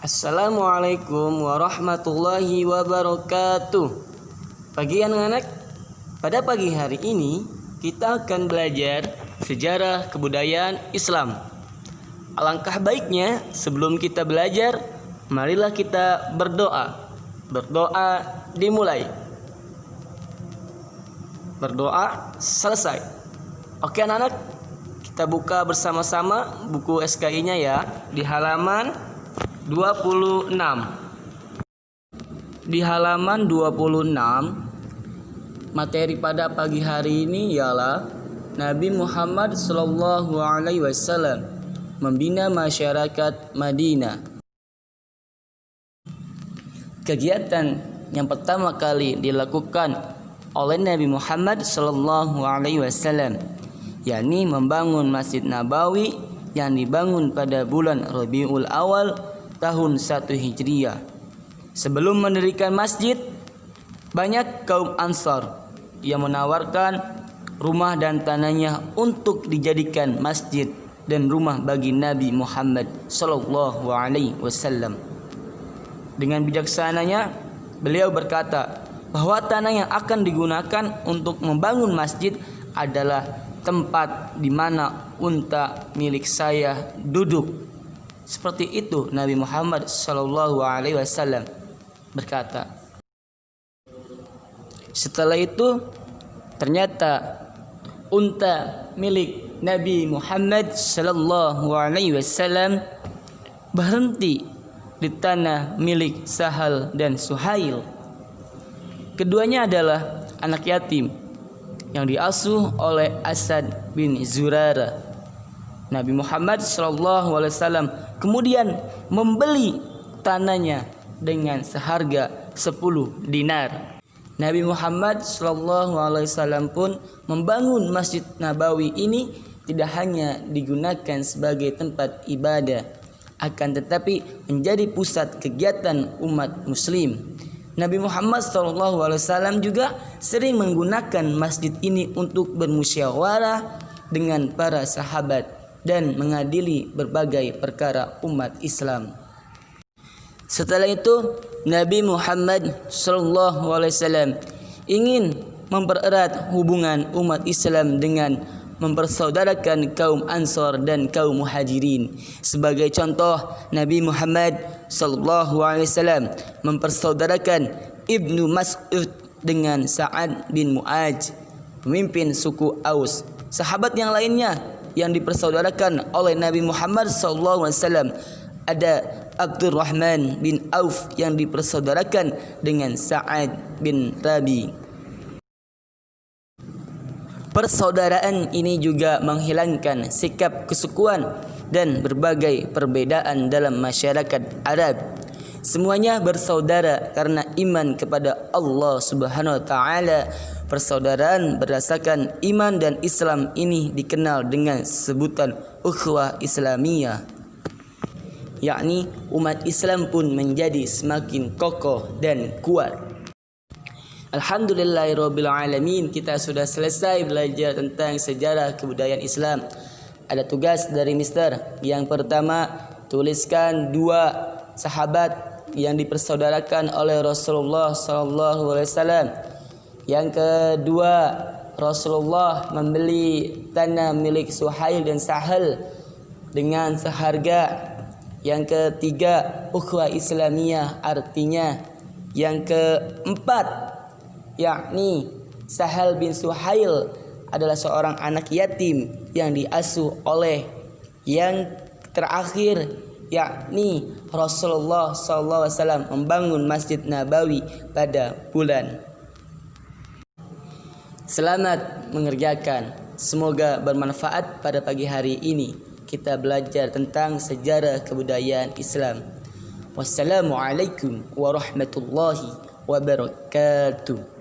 Assalamualaikum warahmatullahi wabarakatuh. Pagi anak-anak, pada pagi hari ini kita akan belajar sejarah kebudayaan Islam. Alangkah baiknya sebelum kita belajar, marilah kita berdoa. Berdoa dimulai, berdoa selesai. Oke anak-anak, kita buka bersama-sama buku SKI-nya ya, di halaman 26. Di halaman 26, materi pada pagi hari ini ialah Nabi Muhammad SAW membina masyarakat Madinah. Kegiatan yang pertama kali dilakukan oleh Nabi Muhammad SAW yakni membangun Masjid Nabawi yang dibangun pada bulan Rabiul Awal tahun 1 Hijriah. Sebelum mendirikan masjid, banyak kaum Ansar yang menawarkan rumah dan tanahnya untuk dijadikan masjid dan rumah bagi Nabi Muhammad SAW. Dengan bijaksananya, beliau berkata bahwa tanah yang akan digunakan untuk membangun masjid adalah tempat di mana unta milik saya duduk. Seperti itu Nabi Muhammad SAW berkata. Setelah itu ternyata unta milik Nabi Muhammad SAW berhenti di tanah milik Sahal dan Suhail. Keduanya adalah anak yatim yang diasuh oleh Asad bin Zurarah. Nabi Muhammad SAW kemudian membeli tanahnya dengan seharga 10 dinar. Nabi Muhammad SAW pun membangun Masjid Nabawi ini tidak hanya digunakan sebagai tempat ibadah, akan tetapi menjadi pusat kegiatan umat muslim. Nabi Muhammad SAW juga sering menggunakan masjid ini untuk bermusyawarah dengan para sahabat dan mengadili berbagai perkara umat Islam. Setelah itu Nabi Muhammad SAW ingin mempererat hubungan umat Islam dengan mempersaudarakan kaum Ansar dan kaum Muhajirin. Sebagai contoh, Nabi Muhammad SAW mempersaudarakan Ibnu Mas'ud dengan Sa'ad bin Mu'adz, pemimpin suku Aus. Sahabat yang lainnya yang dipersaudarakan oleh Nabi Muhammad SAW ada Abdurrahman bin Auf yang dipersaudarakan dengan Sa'ad bin Rabi. Persaudaraan ini juga menghilangkan sikap kesukuan dan berbagai perbedaan dalam masyarakat Arab. Semuanya bersaudara karena iman kepada Allah Subhanahu wa taala. Persaudaraan berdasarkan iman dan Islam ini dikenal dengan sebutan ukhuwah Islamiyah, yakni umat Islam pun menjadi semakin kokoh dan kuat. Alhamdulillahirabbil alamin, kita sudah selesai belajar tentang sejarah kebudayaan Islam. Ada tugas dari Mister. Yang pertama, tuliskan 2 sahabat yang dipersaudarakan oleh Rasulullah SAW. Yang kedua, Rasulullah membeli tanah milik Suhail dan Sahal dengan seharga. Yang ketiga, ukhuwah Islamiyah artinya. Yang keempat, yakni Sahal bin Suhail adalah seorang anak yatim yang diasuh oleh. Yang terakhir, yakni Rasulullah SAW membangun Masjid Nabawi pada bulan. Selamat mengerjakan. Semoga bermanfaat pada pagi hari ini. Kita belajar tentang sejarah kebudayaan Islam. Wassalamualaikum warahmatullahi wabarakatuh.